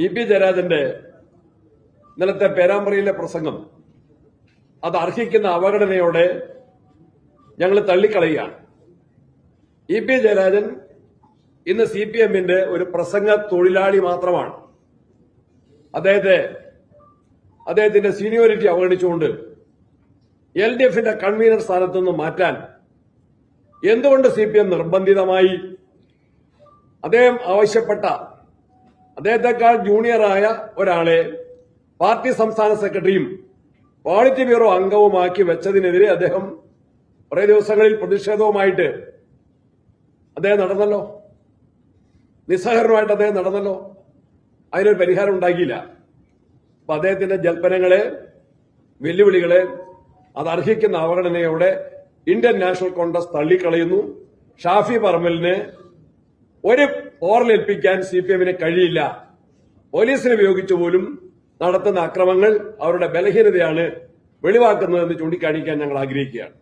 EP. ജയരാജന്റെ ഇന്നലത്തെ പേരാമ്പ്രയിലെ പ്രസംഗം അത് അർഹിക്കുന്ന അവഗണനയോടെ ഞങ്ങൾ തള്ളിക്കളയുകയാണ്. ഇ.പി. ജയരാജൻ ഇന്ന് CPM-ന്റെ ഒരു പ്രസംഗ തൊഴിലാളി മാത്രമാണ്. അദ്ദേഹത്തിന്റെ സീനിയോറിറ്റി അവഗണിച്ചുകൊണ്ട് LDF-ന്റെ കൺവീനർ സ്ഥാനത്ത് നിന്ന് മാറ്റാൻ എന്തുകൊണ്ട് CPM നിർബന്ധിതമായി? അദ്ദേഹം ആവശ്യപ്പെട്ട അദ്ദേഹത്തെക്കാൾ ജൂനിയറായ ഒരാളെ പാർട്ടി സംസ്ഥാന സെക്രട്ടറിയും പോളിറ്റ് ബ്യൂറോ അംഗവുമാക്കി വെച്ചതിനെതിരെ അദ്ദേഹം കുറേ ദിവസങ്ങളിൽ പ്രതിഷേധവുമായിട്ട് അദ്ദേഹം നടന്നല്ലോ, നിസ്സഹകരണമായിട്ട് അദ്ദേഹം നടന്നല്ലോ. അതിനൊരു പരിഹാരം ഉണ്ടാക്കിയില്ല. അപ്പൊ അദ്ദേഹത്തിന്റെ ജൽപ്പനങ്ങളെ, വെല്ലുവിളികളെ അത് അർഹിക്കുന്ന അവഗണനയോടെ ഇന്ത്യൻ നാഷണൽ കോൺഗ്രസ് തള്ളിക്കളയുന്നു. ഷാഫി പറമ്പലിന് ഒരു പോറലേൽപ്പിക്കാൻ CPM-ന് കഴിയില്ല. പോലീസിനെ ഉപയോഗിച്ചു പോലും നടത്തുന്ന അക്രമങ്ങൾ അവരുടെ ബലഹീനതയാണ് വെളിവാക്കുന്നതെന്ന് ചൂണ്ടിക്കാണിക്കാൻ ഞങ്ങൾ ആഗ്രഹിക്കുകയാണ്.